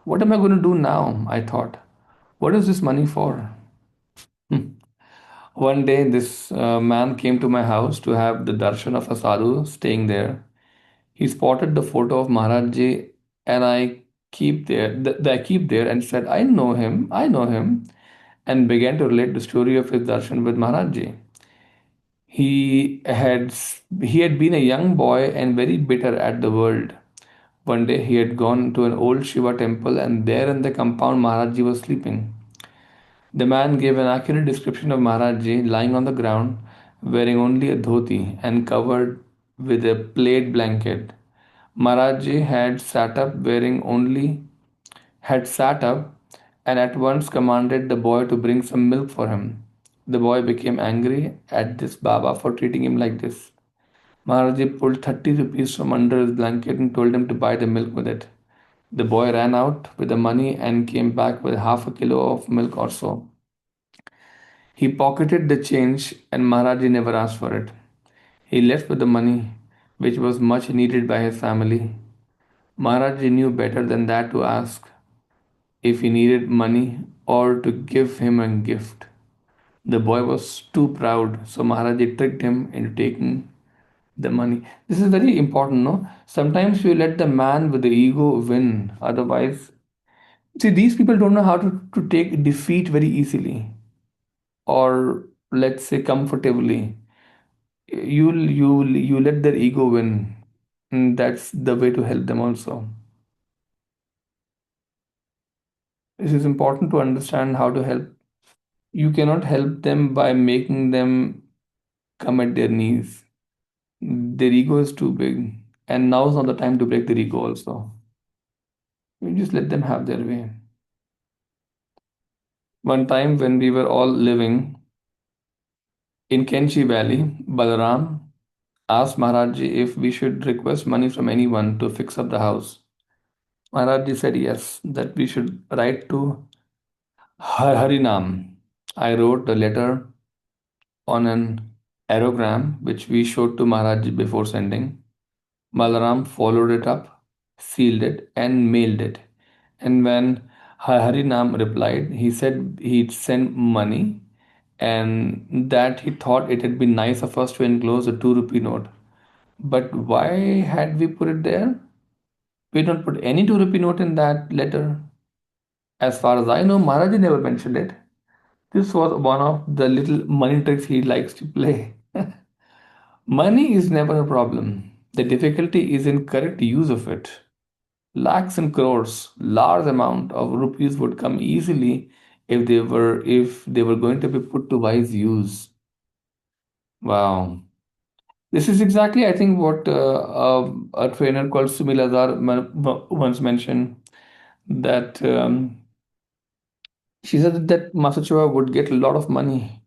What am I going to do now? I thought. What is this money for? One day, this man came to my house to have the darshan of a sadhu staying there. He spotted the photo of Maharaj Ji, and I keep there and said, I know him, and began to relate the story of his darshan with Maharaj Ji. He had been a young boy and very bitter at the world. One day he had gone to an old Shiva temple, and there in the compound Maharaj Ji was sleeping. The man gave an accurate description of Maharaj Ji lying on the ground, wearing only a dhoti and covered with a plaid blanket. Maharaj Ji had sat up and at once commanded the boy to bring some milk for him. The boy became angry at this Baba for treating him like this. Maharaji pulled 30 rupees from under his blanket and told him to buy the milk with it. The boy ran out with the money and came back with half a kilo of milk or so. He pocketed the change and Maharaji never asked for it. He left with the money, which was much needed by his family. Maharaji knew better than that to ask if he needed money or to give him a gift. The boy was too proud, so Maharaji tricked him into taking the money. This is very important, no? Sometimes you let the man with the ego win. Otherwise, see, these people don't know how to take defeat very easily or let's say comfortably. You let their ego win. And that's the way to help them also. It is important to understand how to help. You cannot help them by making them come at their knees. Their ego is too big. And now is not the time to break their ego also. You just let them have their way. One time when we were all living in Kenchi Valley, Balaram asked Maharaji if we should request money from anyone to fix up the house. Maharaji said yes, that we should write to Harinam. I wrote a letter on an aerogram which we showed to Maharaji before sending. Balaram followed it up, sealed it, and mailed it. And when Harinam replied, he said he'd send money and that he thought it had been nice of us to enclose a 2 rupee note. But why had we put it there? We don't put any 2 rupee note in that letter. As far as I know, Maharaji never mentioned it. This was one of the little money tricks he likes to play. Money is never a problem. The difficulty is in correct use of it. Lakhs and crores, large amount of rupees would come easily if they were going to be put to wise use. Wow. This is exactly, I think, what a trainer called Sumil Azar once mentioned that she said that Masachua would get a lot of money.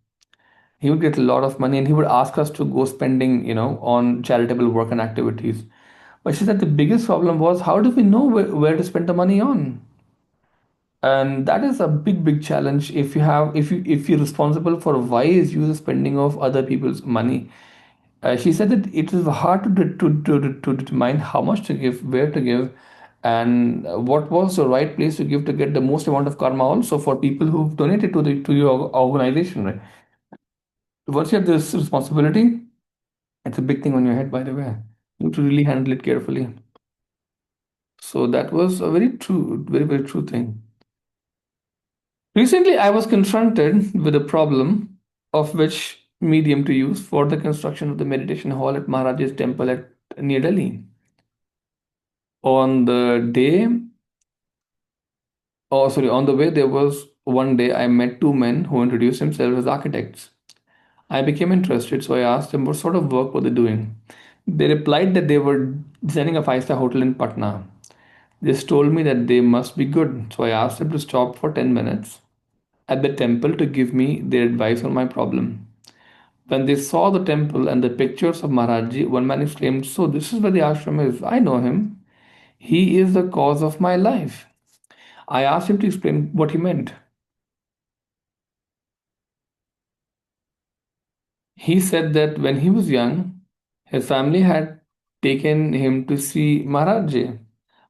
He would get a lot of money and he would ask us to go spending, on charitable work and activities. But she said the biggest problem was how do we know where to spend the money on? And that is a big challenge if you're responsible for wise use of spending of other people's money. She said that it is hard to determine how much to give, where to give, and what was the right place to give to get the most amount of karma also for people who've donated to your organization, right? Once you have this responsibility, it's a big thing on your head, by the way. You have to really handle it carefully. So that was a very true, very true thing. Recently, I was confronted with a problem of which medium to use for the construction of the meditation hall at Maharaja's temple at near Delhi. On the day, oh sorry, on the way, there was one day I met two men who introduced themselves as architects. I became interested, so I asked them what sort of work were they doing. They replied that they were designing a five-star hotel in Patna. They told me that they must be good, so I asked them to stop for 10 minutes at the temple to give me their advice on my problem. When they saw the temple and the pictures of Maharaji, one man exclaimed, "So, this is where the ashram is. I know him. He is the cause of my life." I asked him to explain what he meant. He said that when he was young, his family had taken him to see Maharaji.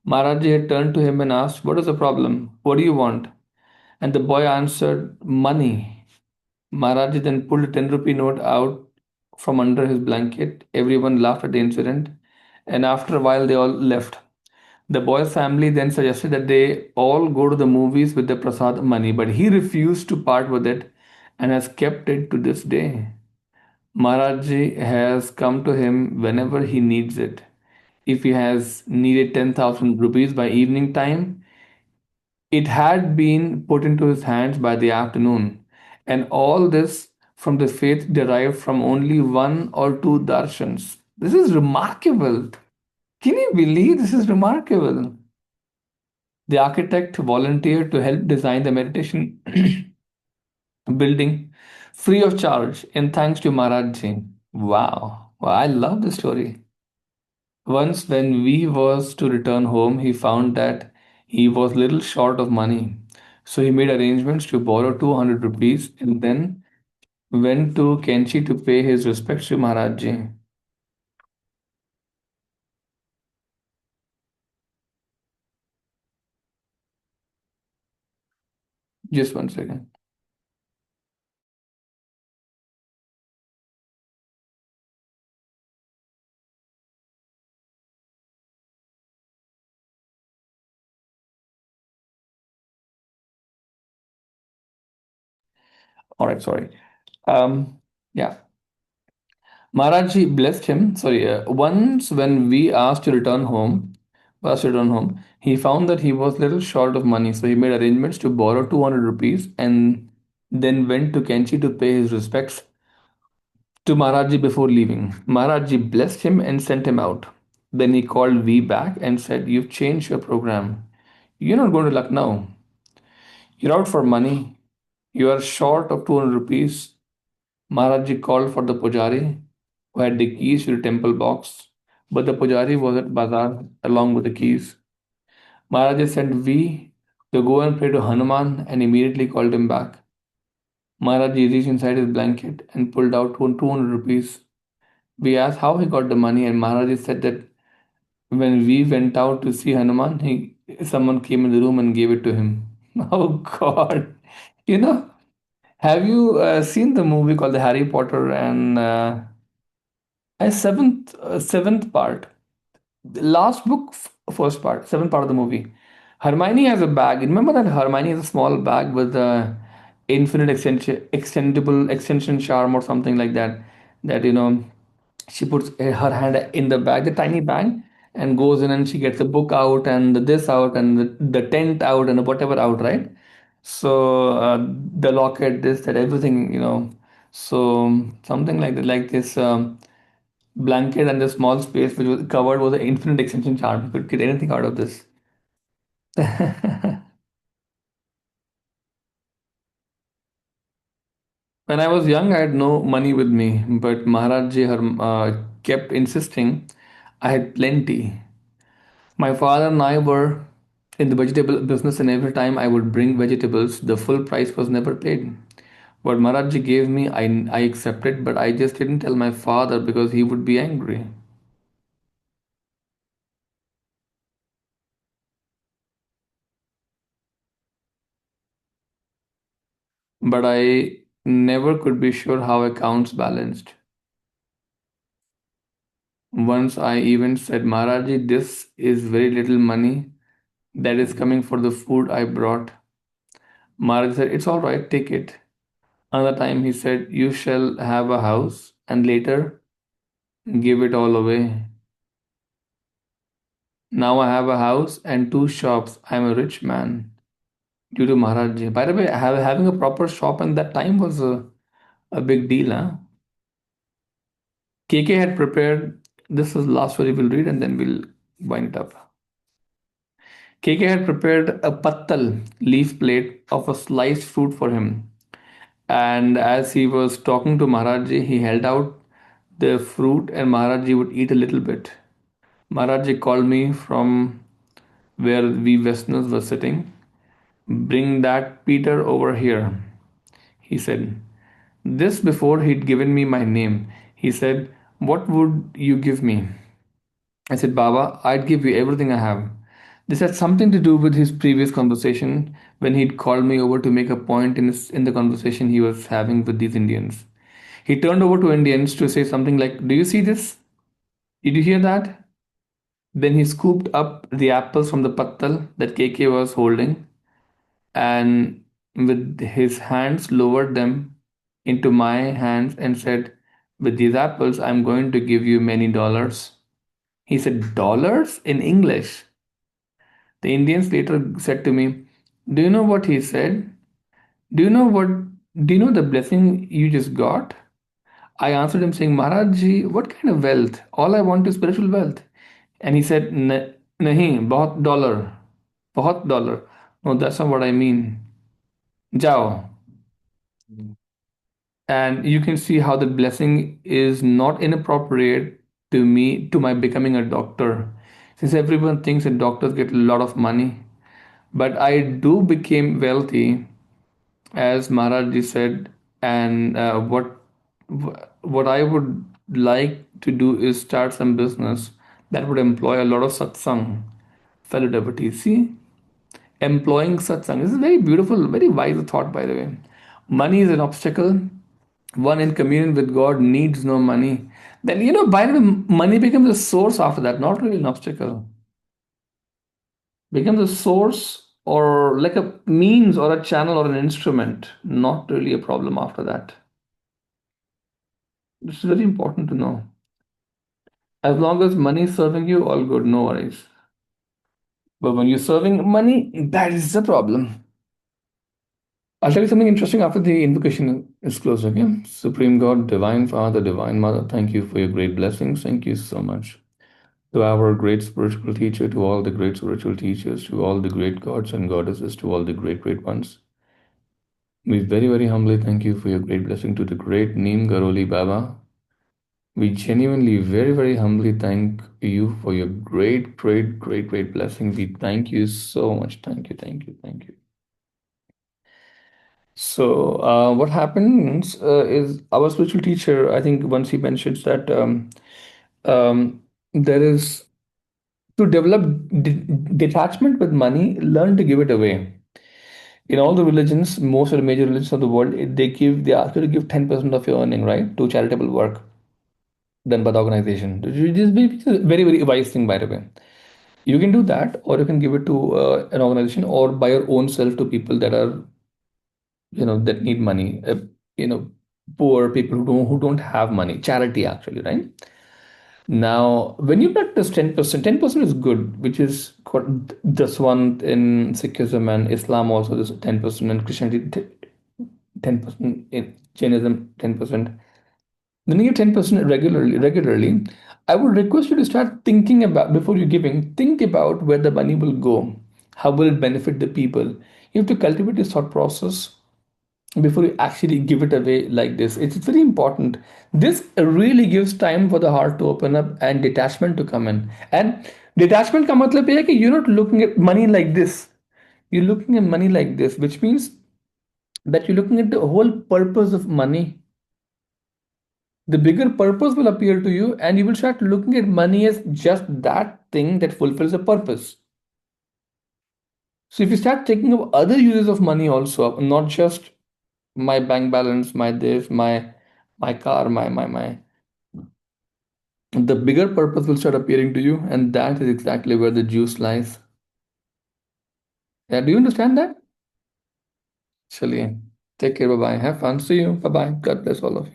Maharaji had turned to him and asked, "What is the problem? What do you want?" And the boy answered, "Money." Maharaji then pulled a 10 rupee note out from under his blanket. Everyone laughed at the incident, and after a while, they all left. The boy's family then suggested that they all go to the movies with the prasad money, but he refused to part with it and has kept it to this day. Maharaji has come to him whenever he needs it. If he has needed 10,000 rupees by evening time, it had been put into his hands by the afternoon. And all this from the faith derived from only one or two darshans. This is remarkable. Can you believe this is remarkable? The architect volunteered to help design the meditation building free of charge in thanks to Maharaj. Wow. Wow, I love the story. Once when we was to return home, he found that he was little short of money. So he made arrangements to borrow 200 rupees and then went to Kenchi to pay his respects to Maharaj Ji. Just one second. All right, sorry. Yeah. Maharaji blessed him. Sorry, once when we asked to return home, he found that he was little short of money, so he made arrangements to borrow 200 rupees and then went to Kenchi to pay his respects to Maharaji before leaving. Maharaji blessed him and sent him out. Then he called V back and said, "You've changed your program. You're not going to Lucknow. You're out for money. You are short of 200 rupees." Maharaji called for the pujari who had the keys to the temple box, but the pujari was at bazaar along with the keys. Maharaji sent V to go and pray to Hanuman and immediately called him back. Maharaji reached inside his blanket and pulled out 200 rupees. We asked how he got the money, and Maharaji said that when we went out to see Hanuman, someone came in the room and gave it to him. Oh God! You know, have you seen the movie called The Harry Potter and seventh part? The last book, first part, seventh part of the movie. Hermione has a bag. Remember that Hermione has a small bag with a infinite extendable extension charm or something like that. That she puts her hand in the bag, the tiny bag, and goes in and she gets the book out and this out and the tent out and whatever out, right? So the locket, this, that, everything, So something like that, like this. Blanket and the small space which was covered was an infinite extension charm. You could get anything out of this. When I was young, I had no money with me, but kept insisting I had plenty. My father and I were in the vegetable business, and every time I would bring vegetables, the full price was never paid. What Maharajji gave me, I accepted, but I just didn't tell my father because he would be angry. But I never could be sure how accounts balanced. Once I even said, Maharaji, this is very little money that is coming for the food I brought. Maharaj said, it's all right, take it. Another time he said, you shall have a house and later give it all away. Now I have a house and two shops. I am a rich man due to Maharajji. By the way, having a proper shop in that time was a big deal. Huh? KK had prepared, this is the last story we'll read and then we'll wind it up. KK had prepared a pattal leaf plate of a sliced fruit for him. And as he was talking to Maharaji, he held out the fruit and Maharaji would eat a little bit. Maharaji called me from where we Westerners were sitting. Bring that Peter over here, he said. This before he'd given me my name. He said, what would you give me? I said, Baba, I'd give you everything I have. This had something to do with his previous conversation when he'd called me over to make a point in the conversation he was having with these Indians. He turned over to Indians to say something like, do you see this? Did you hear that? Then he scooped up the apples from the pattal that KK was holding and with his hands lowered them into my hands and said, with these apples, I'm going to give you many dollars. He said, dollars in English. The Indians later said to me, do you know what he said? Do you know what? Do you know the blessing you just got? I answered him saying, Maharaj what kind of wealth? All I want is spiritual wealth. And he said, Nahi, bahut dollar. Bahut dollar. No, that's not what I mean. Jao. And you can see how the blessing is not inappropriate to me, to my becoming a doctor. Since everyone thinks that doctors get a lot of money. But I do became wealthy, as Maharaj said. And what I would like to do is start some business that would employ a lot of satsang, fellow devotees. See, employing satsang this is a very beautiful, very wise thought, by the way. Money is an obstacle. One in communion with God needs no money. Then, by the way, money becomes a source after that, not really an obstacle. Becomes a source or like a means or a channel or an instrument, not really a problem after that. This is very important to know. As long as money is serving you, all good, no worries. But when you're serving money, that is the problem. I'll tell you something interesting after the invocation is closed, okay? Supreme God, Divine Father, Divine Mother, thank you for your great blessings. Thank you so much. To our great spiritual teacher, to all the great spiritual teachers, to all the great gods and goddesses, to all the great, great ones. We very, very humbly thank you for your great blessing to the great Neem Karoli Baba. We genuinely, very, very humbly thank you for your great, great, great, great blessing. We thank you so much. Thank you, thank you, thank you. So, what happens is our spiritual teacher, I think once he mentions that um, there is to develop detachment with money, learn to give it away. In all the religions, most of the major religions of the world, they ask you to give 10% of your earning, right, to charitable work done by the organization. This is a very, very wise thing, by the way. You can do that, or you can give it to an organization, or by your own self to people that are, that need money. You know, poor people who don't have money. Charity, actually, right? Now, when you practice 10%, 10% is good, which is this one in Sikhism and Islam also. This 10% in Christianity, 10% in Jainism, 10%. When you give 10% regularly, I would request you to start thinking about, before you're giving, think about where the money will go. How will it benefit the people? You have to cultivate this thought process before you actually give it away like this. It's very important. This really gives time for the heart to open up and detachment to come in. And detachment ka matlab hai कि you're not looking at money like this. You're looking at money like this, which means that you're looking at the whole purpose of money. The bigger purpose will appear to you, and you will start looking at money as just that thing that fulfills a purpose. So if you start thinking of other uses of money also, not just my bank balance, my this, my car, my the bigger purpose will start appearing to you, and that is exactly where the juice lies. Yeah, do you understand that? Chaliye. Take care, bye bye. Have fun. See you. Bye bye. God bless all of you.